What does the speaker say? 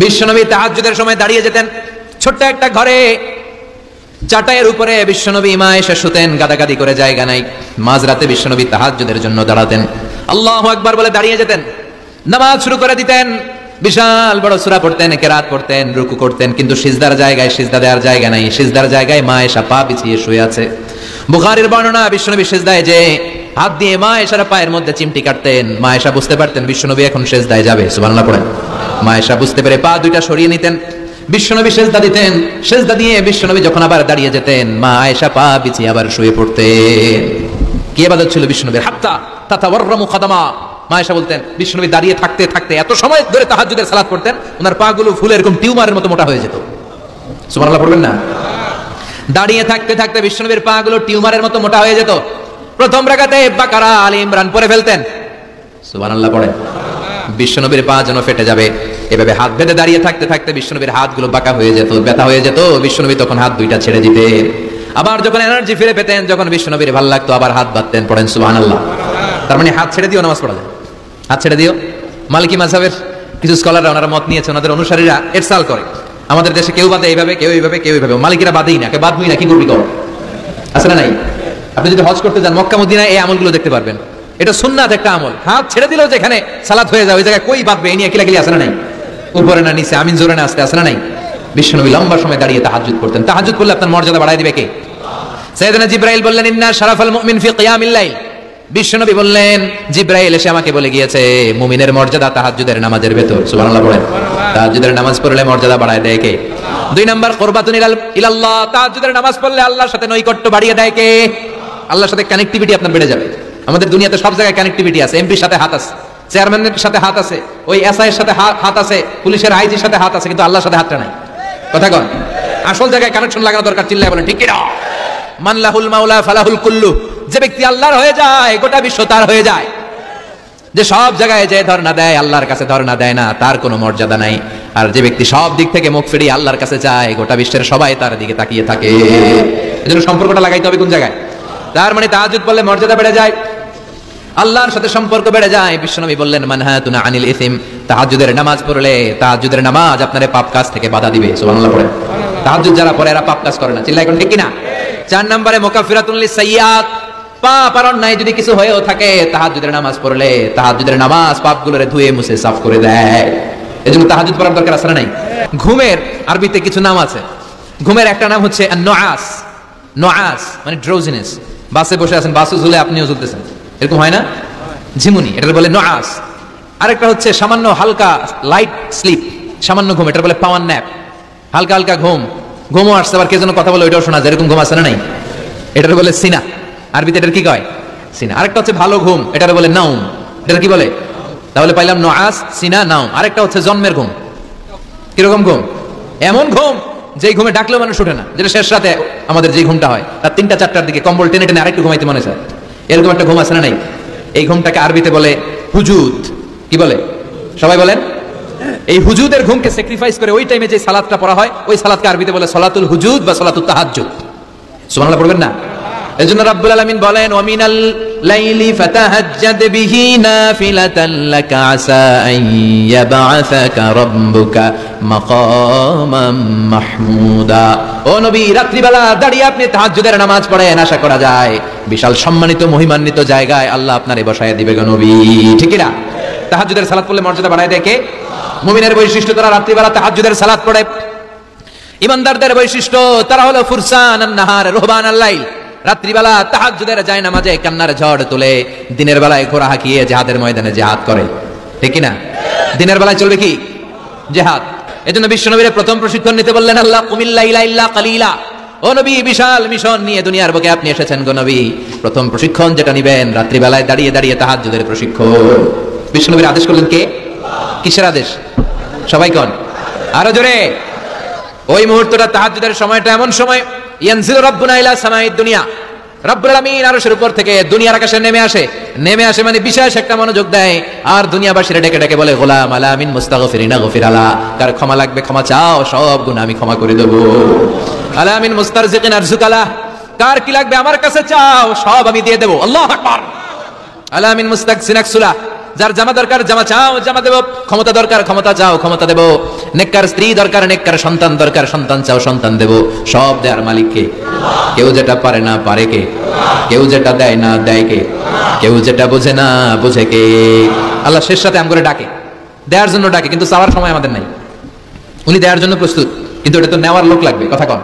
বিশ্বনবী তাহাজ্জুদের সময় দাঁড়িয়ে যেতেন। ছোট্ট একটা ঘরে চাটাইয়ের উপরে বিশ্বনবী মা এসে শুতেন, গাদাগাদি করে জায়গা নাই। মাঝরাতে বিশ্বনবী তাহাজ্জুদের জন্য দাঁড়াতেন, আল্লাহু আকবার বলে দাঁড়িয়ে যেতেন, নামাজ শুরু করে দিতেন। বিশাল বড় সূরা পড়তেন, কিরাত পড়তেন, রুকু করতেন, কিন্তু সিজদার জায়গায় সিজদা দেওয়ার জায়গা নাই। সিজদার জায়গায় মা এসা পা বিছিয়ে শুয়ে আছে। বুখারীর বর্ণনা, বিশ্বনবী সিজদায় যে হাত দিয়ে মা এসার পায়ের মধ্যে চিমটি কাটতেন, মা এসা বুঝতে পারতেন বিশ্বনবী এখন সিজদায় যাবে। সুবহানাল্লাহ পড়েন। মা এসা বুঝতে পেরে পা দুইটা সরিয়ে নিতেন, বিশ্বনবী সিজদা দিতেন। সিজদা দিয়ে বিশ্বনবী যখন আবার দাঁড়িয়ে যেতেন, মা আয়েশা পা বিছিয়ে আবার শুয়ে পড়তেন। কি ইবাদত ছিল বিশ্বনবীর! হাত্তা তাতাওয়াররামু কদামা। মা আয়েশা বলতেন বিশ্বনবী দাঁড়িয়ে থাকতে থাকতে এত সময় ধরে তাহাজ্জুদের সালাত পড়তেন, ওনার পা গুলো ফুলে এরকম টিউমারের মতো মোটা হয়ে যেত। সুবহানাল্লাহ পড়বেন না? দাঁড়িয়ে থাকতে থাকতে বিশ্বনবীর পা গুলো টিউমারের মতো মোটা হয়ে যেত। প্রথম রাকাতে বাকারা, আলে ইমরান পড়ে ফেলতেন। সুবহানাল্লাহ পড়েন। বিশ্বনবীর পা যেন ফেটে যাবে, এভাবে হাত বেঁধে দাঁড়িয়ে থাকতে থাকতে বিশ্বনবীর হাতগুলো বাঁকা হয়ে যেত, ব্যথা হয়ে যেত। বিশ্বনবী তখন হাত দুইটা ছেড়ে দিতেন। আবার যখন এনার্জি ফিরে পেতেন, যখন বিশ্বনবীর ভালো লাগতো, আবার হাত বাঁধতেন। পড়েন সুবহানাল্লাহ। তার মানে হাত ছেড়ে দিও নামাজ পড়া যায়, হাত ছেড়ে দিও। মালিকি মাযহাবের কিছু স্কলাররা ওনারা মত নিয়েছে, ওনাদের অনুসারীরা ইরসাল করে। আমাদের দেশে কেউ বাদে এইভাবে, কেউ এইভাবে, কেউ এইভাবে। মালিকিরা বাদেই না, কেউ বাদবই না, কি করবি কর, আছে না নাই? আপনি যদি হজ করতে যান মক্কা মদিনায়, এই আমলগুলো দেখতে পারবেন। এটা সুন্নাত একটা আমল। হাত ছেড়ে দিলেও যেখানে সালাত হয়ে যায় ওই জায়গায় কই বাঁধবে, এই নিয়ে কিলাকিলি আছে না নাই? উপরে না নিচে, আমিন জোরে না আসতে, আছে না নাই? বিশ্বনবী লম্বা সময় দাঁড়িয়ে তাহাজ্জুদ করতেন। তাহাজ্জুদ করলে আপনার মর্যাদা বাড়ায় দিবে কে? সাইয়েদনা জিবরাইল বললেন, ইন্না শারাফাল মুমিন ফি কিয়ামিল লাইল। বিশ্বনবী বললেন, জিবরাইল এসে আমাকে বলে গিয়েছে মুমিনের মর্যাদা তাহাজ্জুদের নামাজের ভেতর। সুবহানাল্লাহ পড়েন। তাহাজ্জুদের নামাজ পড়লে মর্যাদা বাড়ায় দেয় কে? দুই নাম্বার, কুরবাতুন ইলাল্লাহ। তাহাজ্জুদের নামাজ পড়লে আল্লাহর সাথে নৈকট্য বাড়িয়ে দেয় কে? আল্লাহর সাথে কানেক্টিভিটি আপনার বেড়ে যাবে। আমাদের দুনিয়াতে সব জায়গায় কানেক্টিভিটি আছে। এমপির সাথে হাত আছে, চেয়ারম্যানের সাথে হাত আছে, ওই এসআই এর সাথে হাত আছে, পুলিশের আইজির সাথে হাত আছে, কিন্তু আল্লাহর সাথে হাতটা নাই। কথা কন, আসল জায়গায় কানেকশন লাগানো দরকার। চিল্লায় বলেন ঠিক কি না? মান লাহুল মাওলা ফালাহুল কুল্লু। যে ব্যক্তি আল্লাহর হয়ে যায়, গোটা বিশ্ব তার হয়ে যায়। যে সব জায়গায় যে ধর্ণা দেয়, আল্লাহর কাছে ধর্ণা দেয় না, তার কোনো মর্যাদা নাই। আর যে ব্যক্তি সব দিক থেকে মুখ ফিরিয়ে আল্লাহর কাছে যায়, গোটা বিশ্বের সবাই তার দিকে তাকিয়ে থাকে। এজন্য সম্পর্কটা লাগাইতে হবে কোন জায়গায়? তার মানে তাহাজ্জুদ পড়লে মর্যাদা বেড়ে যায়, আল্লাহর সাথে সম্পর্ক বেড়ে যায়। বিশ্বনবী বললেন, মানহাতুনা আনিল ইসম। তাহাজ্জুদের নামাজ পড়লে, তাহাজ্জুদের নামাজ আপনারে পাপ কাজ থেকে বাধা দিবে। সুবহানাল্লাহ পড়েন। তাহাজ্জুদ যারা পড়ে এরা পাপ কাজ করে না। চিল্লায় কোন ঠিক কি না? 4 নম্বরে মুকাফফিরাতুন লিসাইয়্যাত। পাপ আর অন্যায় যদি কিছু হয়েও থাকে, তাহাজ্জুদের নামাজ পড়লে তাহাজ্জুদের নামাজ পাপগুলোরে ধুয়ে মুছে সাফ করে দেয়। এজন্য তাহাজ্জুদ পড়ার দরকার আছে না নাই? ঘুমের আরবিতে কিছু নাম আছে। ঘুমের একটা নাম হচ্ছে আন-নুআস। নুআস মানে ড্রোজিনেস। বাসে বসে আছেন, বাসে ঝুলে আপনিও ঝুলতেছেন, এরকম হয় না? ঝিমুনি, এটা বলে নুআস। আরেকটা হচ্ছে সামান্য হালকা লাইট স্লিপ, সামান্য ঘুম, এটা বলে পাওয়ার ন্যাপ। হালকা হালকা ঘুম, ঘুমও আসছে, আবার কে যেন কথা বলে ওইটাও শোনা যায়, এরকম ঘুম আছে না নাই? এটা বলে সিনা। আরবিতে এটার কি কয়? সিনা। আরেকটা হচ্ছে ভালো ঘুম, এটা বলে নাউম। এটা কি বলে? তাহলে পাইলাম নুআস, সিনা, নাউম। আরেকটা হচ্ছে জন্মের ঘুম। কিরকম ঘুম? এমন ঘুম যেই ঘুমে ডাকলেও মানুষ ওঠে না, যেটা শেষ রাতে আমাদের যে ঘুমটা হয়, তার 3টা 4টার দিকে কম্বল টেনে টেনে আরেকটু ঘুমাইতে মনে চায়, এরকম একটা ঘুম আছে না নাই? এই ঘুমটাকে আরবিতে বলে হুজুদ। কি বলে? সবাই বলেন। এই হুজুদের ঘুমকে স্যাক্রিফাইস করে ওই টাইমে যে সালাতটা পড়া হয়, ওই সালাতকে আরবিতে বলে সালাতুল হুজুদ বা সালাতুত তাহাজ্জুদ। সুবহানাল্লাহ পড়বেন না? এজন্য রাব্বুল আলামিন বলেন, ওয়া মিনাল লাইলি ফাতাহাজ্জাদ বিহি নাফিলাতান লাকা আসা আন ইয়াবআসাকা রাব্বুকা মাকামান মাহমুদা। ও নবী, রাত্রিবেলা দাঁড়িয়ে আপনি তাহাজ্জুদের নামাজ পড়েন, আশা করা যায় বিশাল সম্মানিত মহিমান্বিত জায়গায় আল্লাহ আপনারে বসায় দিবে গো নবী। ঠিক না? তাহাজ্জুদের সালাত পড়লে মর্যাদা বাড়ায় দেয় কে? মুমিনের বৈশিষ্ট্য, তারা রাত্রিবেলা তাহাজ্জুদের সালাত পড়ে। ইমানদারদের বৈশিষ্ট্য, তারা হলো ফুরসান আন-নাহার রুহবান আল-লাইল। রাত্রিবেলা তাহাজ্জুদের যায় নামাজে কান্নার ঝড় তুলে, দিনের বেলায় ঘোড়া হাঁকিয়ে জিহাদের ময়দানে জিহাদ করে। ঠিক কি না? দিনের বেলায় চলবে কি? জিহাদ। এজন্য বিশ্বনবীর প্রথম প্রশিক্ষণ নিতে বললেন আল্লাহ, কুমিল লাইলা ইল্লা কালিলা। ও নবী, বিশাল মিশন নিয়ে দুনিয়ার বুকে আপনি এসেছেন গো নবী। প্রথম প্রশিক্ষণ যেটা নিবেন, রাত্রিবেলায় দাঁড়িয়ে দাঁড়িয়ে তাহাজ্জুদের প্রশিক্ষণ। বিশ্বনবীর আদেশ করলেন কে? কিসের আদেশ? সবাই কোন? আরো জোরে। ওই মুহূর্তটা তাহাজ্জুদের সময়টা এমন সময়, ইয়ানজিলু রাব্বুনা ইলা সামাইদ দুনিয়া। রব্বুল আলামিন আরশের উপর থেকে দুনিয়ার আকাশে নেমে আসে। নেমে আসে মানে বিশেষ একটা মনোযোগ দেয়, আর দুনিয়াবাসীরা ডেকে ডেকে বলে, গোলাম আলা মিন মুস্তাগফিরিনা গফির আলা। কার ক্ষমা লাগবে ক্ষমা চাও, সব গুনাহ আমি ক্ষমা করে দেব। আলা মিন মুস্তারজিকিন আরজুকালা। কার কি লাগবে আমার কাছে চাও, সব আমি দিয়ে দেব। আল্লাহু আকবার। আলা মিন মুস্তাকসিন আকসুলা। যার জামা দরকার জামা চাও, জামা দেব। ক্ষমতা দরকার ক্ষমতা চাও, ক্ষমতা দেব। নেককার স্ত্রী দরকার, নেককার সন্তান দরকার, সন্তান চাও, সন্তান দেব। সব দেয়ার মালিক কে? কেউ যেটা পারে না পারে কে? কেউ যেটা দেয় না দেয় কে? কেউ যেটা বোঝে না বোঝে কে? আল্লাহ শেষ সাথে আমগরে ডাকে, দেওয়ার জন্য ডাকে, কিন্তু চাওয়ার সময় আমাদের নাই। উনি দেওয়ার জন্য প্রস্তুত, কিন্তু এটা তো নেওয়ার লোক লাগবে। কথা কন।